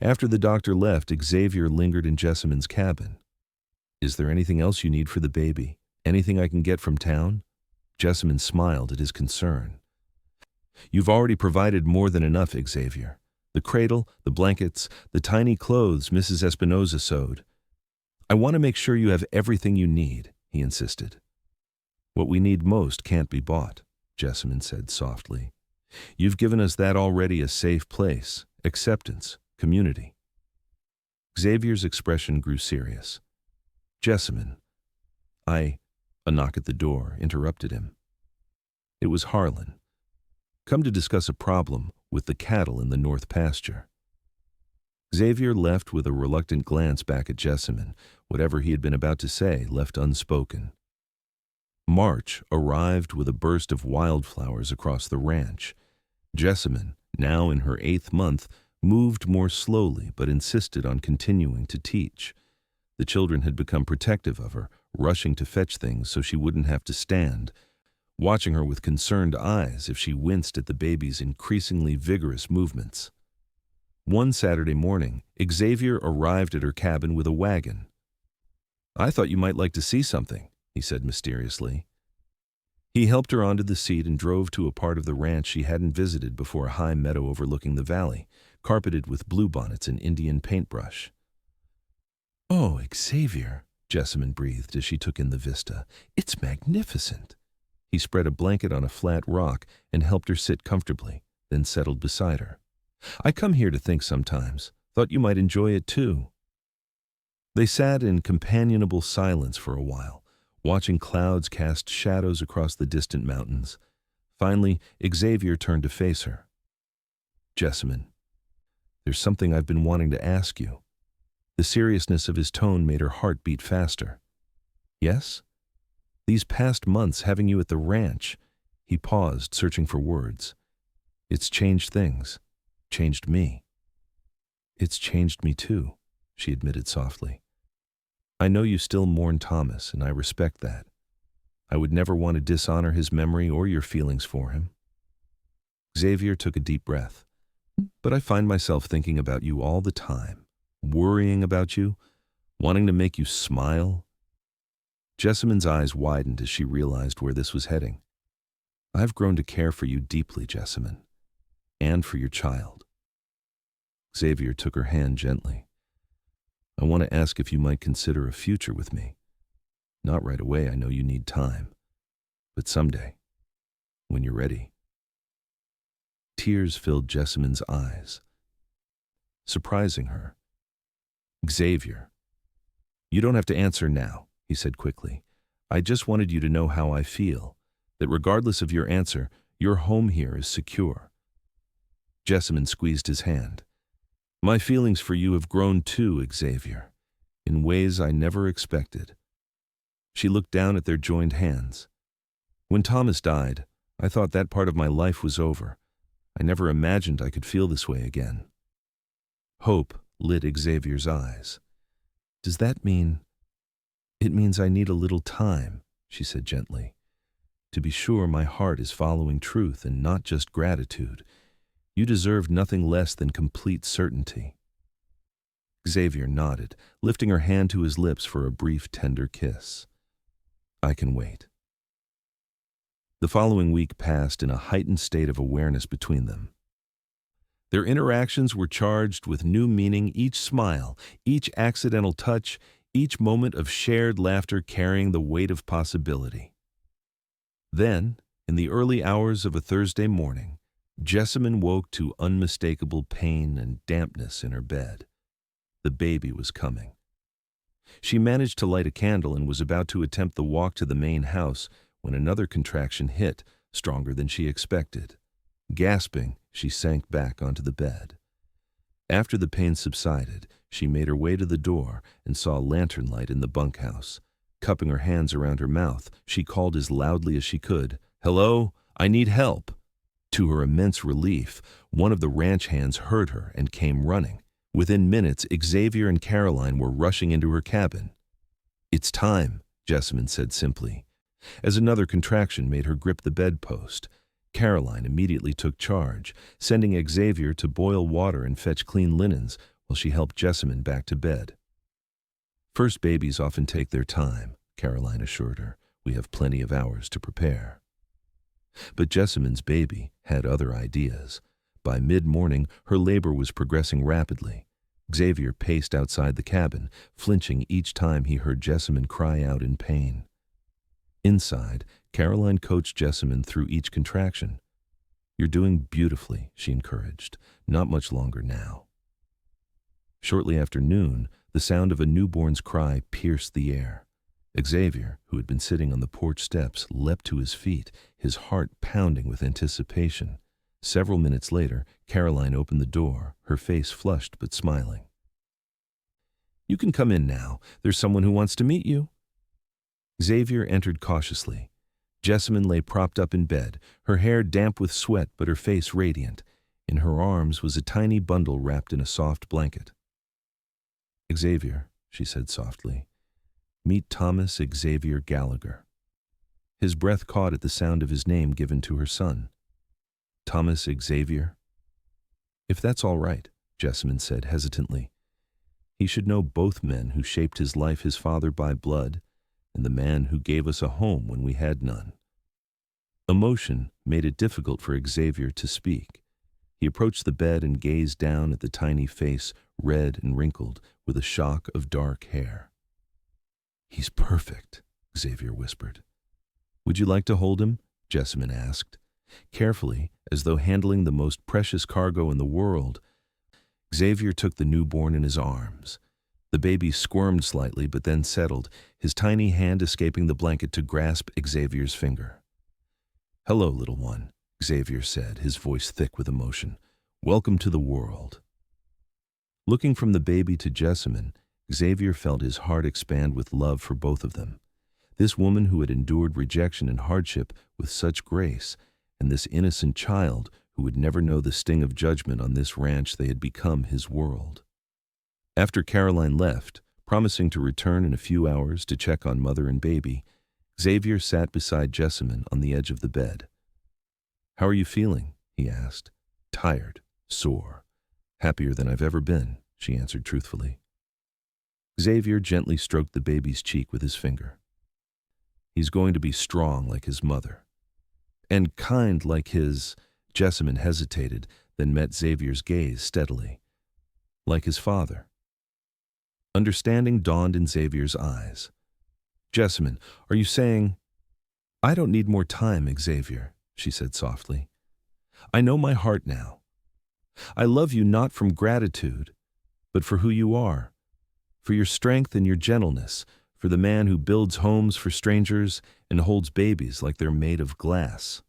After the doctor left, Xavier lingered in Jessamine's cabin. Is there anything else you need for the baby? Anything I can get from town? Jessamine smiled at his concern. You've already provided more than enough, Xavier. The cradle, the blankets, the tiny clothes Mrs. Espinosa sewed. I want to make sure you have everything you need, he insisted. What we need most can't be bought, Jessamine said softly. You've given us that already, a safe place, acceptance, community. Xavier's expression grew serious. Jessamine, A knock at the door interrupted him. It was Harlan, come to discuss a problem with the cattle in the north pasture. Xavier left with a reluctant glance back at Jessamine, whatever he had been about to say left unspoken. March arrived with a burst of wildflowers across the ranch. Jessamine, now in her 8th month, moved more slowly but insisted on continuing to teach. The children had become protective of her, rushing to fetch things so she wouldn't have to stand, watching her with concerned eyes if she winced at the baby's increasingly vigorous movements. One Saturday morning, Xavier arrived at her cabin with a wagon. I thought you might like to see something, he said mysteriously. He helped her onto the seat and drove to a part of the ranch she hadn't visited before, a high meadow overlooking the valley, carpeted with bluebonnets and Indian paintbrush. Oh, Xavier, Jessamine breathed as she took in the vista. It's magnificent. He spread a blanket on a flat rock and helped her sit comfortably, then settled beside her. I come here to think sometimes. Thought you might enjoy it too. They sat in companionable silence for a while, watching clouds cast shadows across the distant mountains. Finally, Xavier turned to face her. Jessamine, there's something I've been wanting to ask you. The seriousness of his tone made her heart beat faster. Yes? These past months having you at the ranch, he paused, searching for words. It's changed things, changed me. It's changed me too, she admitted softly. I know you still mourn Thomas, and I respect that. I would never want to dishonor his memory or your feelings for him. Xavier took a deep breath. But I find myself thinking about you all the time, worrying about you, wanting to make you smile. Jessamine's eyes widened as she realized where this was heading. I've grown to care for you deeply, Jessamine, and for your child. Xavier took her hand gently. I want to ask if you might consider a future with me. Not right away, I know you need time, but someday, when you're ready. Tears filled Jessamine's eyes, surprising her. Xavier, you don't have to answer now, he said quickly. I just wanted you to know how I feel, that regardless of your answer, your home here is secure. Jessamine squeezed his hand. My feelings for you have grown too, Xavier, in ways I never expected. She looked down at their joined hands. When Thomas died, I thought that part of my life was over. I never imagined I could feel this way again. Hope lit Xavier's eyes. Does that mean... It means I need a little time, she said gently. To be sure, my heart is following truth and not just gratitude. You deserve nothing less than complete certainty. Xavier nodded, lifting her hand to his lips for a brief, tender kiss. I can wait. The following week passed in a heightened state of awareness between them. Their interactions were charged with new meaning, each smile, each accidental touch, each moment of shared laughter carrying the weight of possibility. Then, in the early hours of a Thursday morning, Jessamine woke to unmistakable pain and dampness in her bed. The baby was coming. She managed to light a candle and was about to attempt the walk to the main house when another contraction hit, stronger than she expected. Gasping, she sank back onto the bed. After the pain subsided, she made her way to the door and saw a lantern light in the bunkhouse. Cupping her hands around her mouth, she called as loudly as she could, "Hello, I need help." To her immense relief, one of the ranch hands heard her and came running. Within minutes, Xavier and Caroline were rushing into her cabin. "It's time," Jessamine said simply. As another contraction made her grip the bedpost, Caroline immediately took charge, sending Xavier to boil water and fetch clean linens while she helped Jessamine back to bed. "First babies often take their time," Caroline assured her. "We have plenty of hours to prepare." But Jessamine's baby had other ideas. By mid-morning, her labor was progressing rapidly. Xavier paced outside the cabin, flinching each time he heard Jessamine cry out in pain. Inside, Caroline coached Jessamine through each contraction. "You're doing beautifully," she encouraged. "Not much longer now." Shortly after noon, the sound of a newborn's cry pierced the air. Xavier, who had been sitting on the porch steps, leapt to his feet, his heart pounding with anticipation. Several minutes later, Caroline opened the door, her face flushed but smiling. "You can come in now. There's someone who wants to meet you." Xavier entered cautiously. Jessamine lay propped up in bed, her hair damp with sweat but her face radiant. In her arms was a tiny bundle wrapped in a soft blanket. "Xavier," she said softly, "meet Thomas Xavier Gallagher." His breath caught at the sound of his name given to her son. "Thomas Xavier?" "If that's all right," Jessamine said hesitantly. "He should know both men who shaped his life, his father by blood, and the man who gave us a home when we had none." Emotion made it difficult for Xavier to speak. He approached the bed and gazed down at the tiny face, red and wrinkled, with a shock of dark hair. "He's perfect," Xavier whispered. "Would you like to hold him?" Jessamine asked. Carefully, as though handling the most precious cargo in the world, Xavier took the newborn in his arms. The baby squirmed slightly but then settled, his tiny hand escaping the blanket to grasp Xavier's finger. "Hello, little one," Xavier said, his voice thick with emotion. "Welcome to the world." Looking from the baby to Jessamine, Xavier felt his heart expand with love for both of them. This woman who had endured rejection and hardship with such grace, and this innocent child who would never know the sting of judgment on this ranch they had become his world. After Caroline left, promising to return in a few hours to check on mother and baby, Xavier sat beside Jessamine on the edge of the bed. "How are you feeling?" he asked. "Tired, sore. Happier than I've ever been," she answered truthfully. Xavier gently stroked the baby's cheek with his finger. "He's going to be strong like his mother. And kind like his—" Jessamine hesitated, then met Xavier's gaze steadily. "Like his father." Understanding dawned in Xavier's eyes. "Jessamine, are you saying—" "I don't need more time, Xavier," she said softly. "I know my heart now. I love you not from gratitude, but for who you are, for your strength and your gentleness, for the man who builds homes for strangers and holds babies like they're made of glass."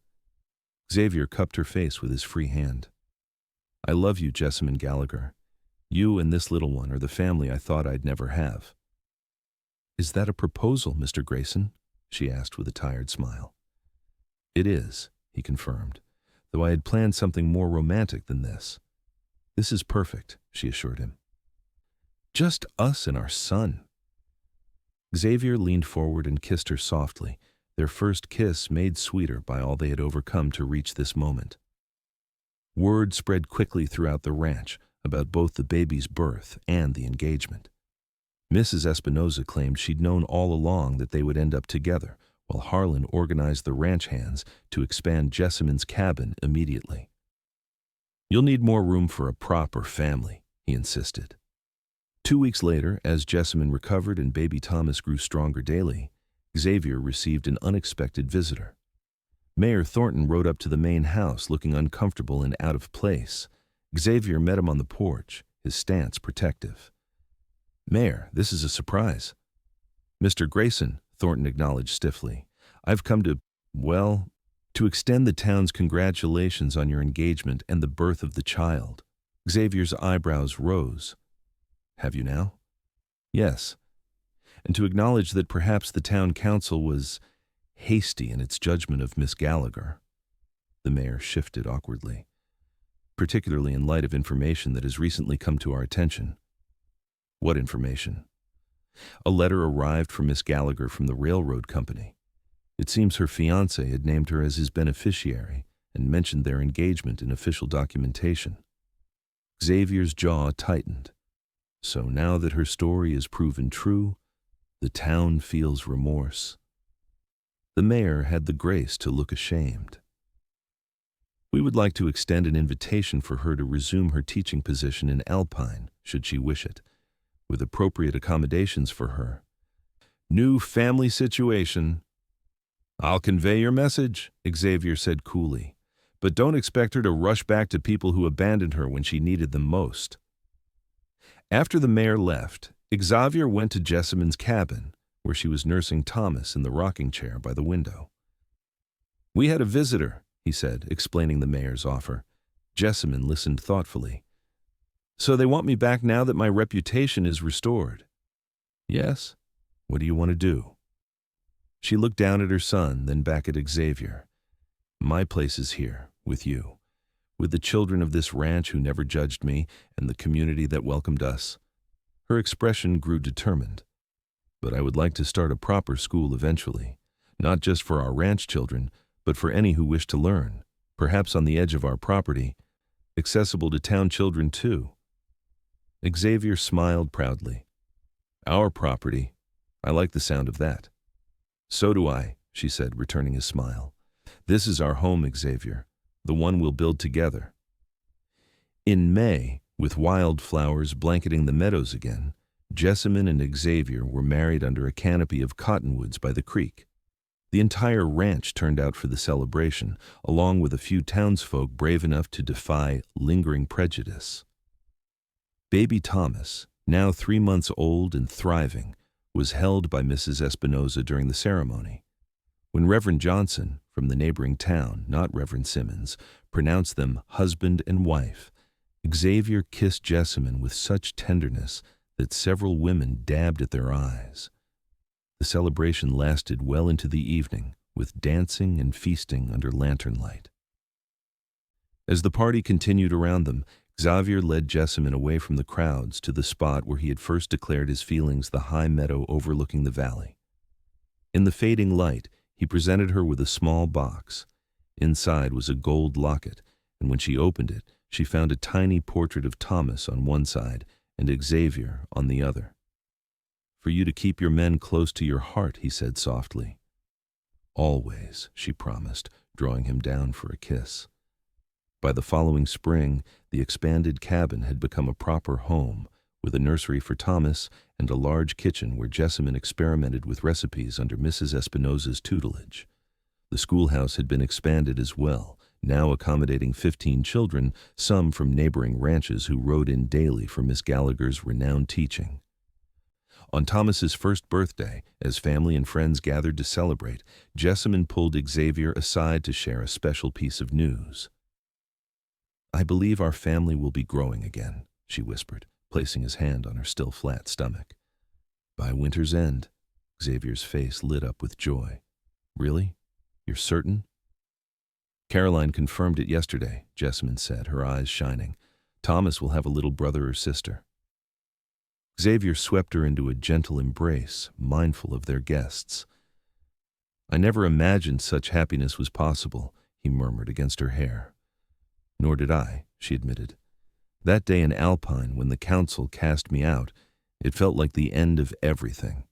Xavier cupped her face with his free hand. "I love you, Jessamine Gallagher. You and this little one are the family I thought I'd never have." "Is that a proposal, Mr. Grayson?" she asked with a tired smile. "It is," he confirmed, "though I had planned something more romantic than this." "This is perfect," she assured him. "Just us and our son." Xavier leaned forward and kissed her softly, their first kiss made sweeter by all they had overcome to reach this moment. Word spread quickly throughout the ranch about both the baby's birth and the engagement. Mrs. Espinosa claimed she'd known all along that they would end up together, while Harlan organized the ranch hands to expand Jessamine's cabin immediately. "You'll need more room for a proper family," he insisted. 2 weeks later, as Jessamine recovered and baby Thomas grew stronger daily, Xavier received an unexpected visitor. Mayor Thornton rode up to the main house looking uncomfortable and out of place. Xavier met him on the porch, his stance protective. "Mayor, this is a surprise." "Mr. Grayson," Thornton acknowledged stiffly, "I've come to extend the town's congratulations on your engagement and the birth of the child." Xavier's eyebrows rose. "Have you now?" "Yes. And to acknowledge that perhaps the town council was hasty in its judgment of Miss Gallagher." The mayor shifted awkwardly. "Particularly in light of information that has recently come to our attention." "What information?" A letter arrived for Miss Gallagher from the railroad company. It seems her fiancé had named her as his beneficiary and mentioned their engagement in official documentation. Xavier's jaw tightened. So now that her story is proven true, the town feels remorse. The mayor had the grace to look ashamed. We would like to extend an invitation for her to resume her teaching position in Alpine, should she wish it, with appropriate accommodations for her. New family situation. I'll convey your message, Xavier said coolly, but don't expect her to rush back to people who abandoned her when she needed them most. After the mayor left, Xavier went to Jessamine's cabin, where she was nursing Thomas in the rocking chair by the window. We had a visitor, he said, explaining the mayor's offer. Jessamine listened thoughtfully. So they want me back now that my reputation is restored? Yes. What do you want to do? She looked down at her son, then back at Xavier. My place is here, with you, with the children of this ranch who never judged me and the community that welcomed us. Her expression grew determined. But I would like to start a proper school eventually, not just for our ranch children, but for any who wish to learn, perhaps on the edge of our property, accessible to town children too. Xavier smiled proudly. Our property. I like the sound of that. So do I, she said, returning his smile. This is our home, Xavier, the one we'll build together. In May, with wildflowers blanketing the meadows again, Jessamine and Xavier were married under a canopy of cottonwoods by the creek. The entire ranch turned out for the celebration, along with a few townsfolk brave enough to defy lingering prejudice. Baby Thomas, now 3 months old and thriving, was held by Mrs. Espinosa during the ceremony. When Reverend Johnson, from the neighboring town, not Reverend Simmons, pronounced them husband and wife, Xavier kissed Jessamine with such tenderness that several women dabbed at their eyes. The celebration lasted well into the evening, with dancing and feasting under lantern light. As the party continued around them, Xavier led Jessamine away from the crowds to the spot where he had first declared his feelings, the high meadow overlooking the valley. In the fading light, he presented her with a small box. Inside was a gold locket, and when she opened it, she found a tiny portrait of Thomas on one side and Xavier on the other. For you to keep your men close to your heart, he said softly. Always, she promised, drawing him down for a kiss. By the following spring, the expanded cabin had become a proper home, with a nursery for Thomas and a large kitchen where Jessamine experimented with recipes under Mrs. Espinosa's tutelage. The schoolhouse had been expanded as well, now accommodating 15 children, some from neighboring ranches who rode in daily for Miss Gallagher's renowned teaching. On Thomas's first birthday, as family and friends gathered to celebrate, Jessamine pulled Xavier aside to share a special piece of news. I believe our family will be growing again, she whispered, placing his hand on her still flat stomach. By winter's end, Xavier's face lit up with joy. Really? You're certain? Caroline confirmed it yesterday, Jessamine said, her eyes shining. Thomas will have a little brother or sister. Xavier swept her into a gentle embrace, mindful of their guests. I never imagined such happiness was possible, he murmured against her hair. Nor did I, she admitted. That day in Alpine, when the council cast me out, it felt like the end of everything.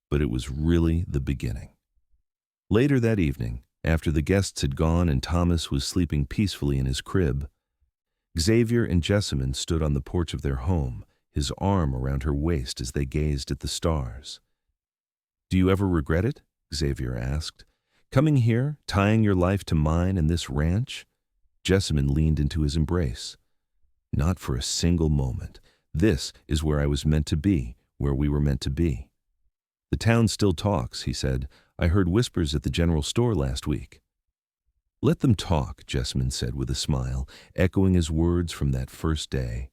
But it was really the beginning. Later that evening, after the guests had gone and Thomas was sleeping peacefully in his crib, Xavier and Jessamine stood on the porch of their home, his arm around her waist as they gazed at the stars. Do you ever regret it? Xavier asked. Coming here, tying your life to mine and this ranch? Jessamine leaned into his embrace. Not for a single moment. This is where I was meant to be, where we were meant to be. The town still talks, he said. I heard whispers at the general store last week. Let them talk, Jessamine said with a smile, echoing his words from that first day.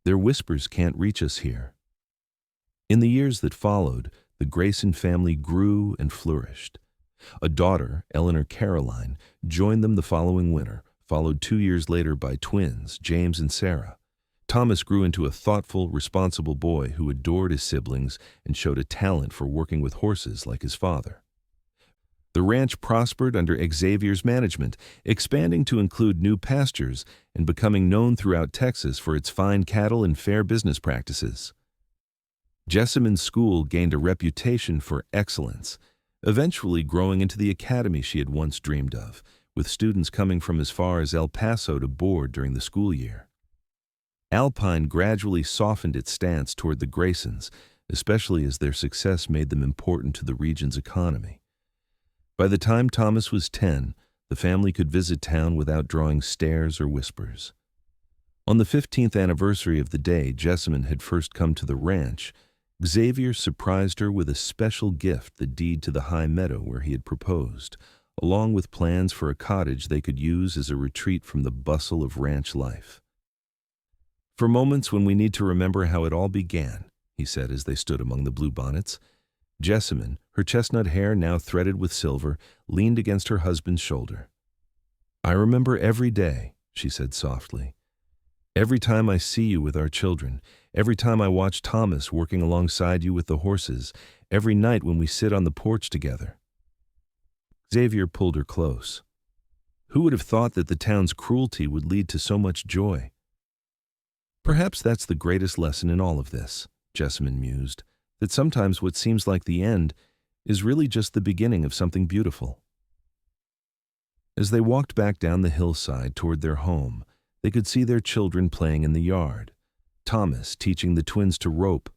Their whispers can't reach us here. In the years that followed, the Grayson family grew and flourished. A daughter, Eleanor Caroline, joined them the following winter, followed 2 years later by twins, James and Sarah. Thomas grew into a thoughtful, responsible boy who adored his siblings and showed a talent for working with horses like his father. The ranch prospered under Xavier's management, expanding to include new pastures and becoming known throughout Texas for its fine cattle and fair business practices. Jessamine's school gained a reputation for excellence, eventually growing into the academy she had once dreamed of, with students coming from as far as El Paso to board during the school year. Alpine gradually softened its stance toward the Graysons, especially as their success made them important to the region's economy. By the time Thomas was 10, the family could visit town without drawing stares or whispers. On the 15th anniversary of the day Jessamine had first come to the ranch, Xavier surprised her with a special gift, the deed to the high meadow where he had proposed, along with plans for a cottage they could use as a retreat from the bustle of ranch life. "For moments when we need to remember how it all began," he said as they stood among the bluebonnets. Jessamine, her chestnut hair now threaded with silver, leaned against her husband's shoulder. "I remember every day," she said softly. "Every time I see you with our children, every time I watch Thomas working alongside you with the horses, every night when we sit on the porch together." Xavier pulled her close. Who would have thought that the town's cruelty would lead to so much joy? "Perhaps that's the greatest lesson in all of this," Jessamine mused, "that sometimes what seems like the end is really just the beginning of something beautiful." As they walked back down the hillside toward their home, they could see their children playing in the yard. Thomas teaching the twins to rope,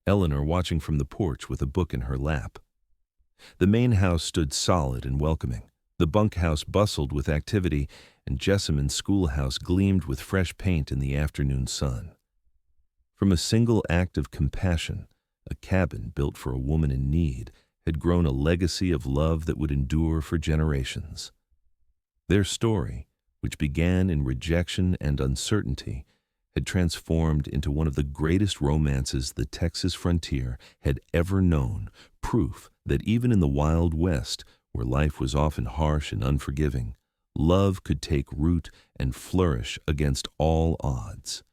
Eleanor watching from the porch with a book in her lap. The main house stood solid and welcoming. The bunkhouse bustled with activity, and Jessamine's schoolhouse gleamed with fresh paint in the afternoon sun. From a single act of compassion, a cabin built for a woman in need had grown a legacy of love that would endure for generations. Their story, which began in rejection and uncertainty, had transformed into one of the greatest romances the Texas frontier had ever known, proof that even in the Wild West, where life was often harsh and unforgiving, love could take root and flourish against all odds.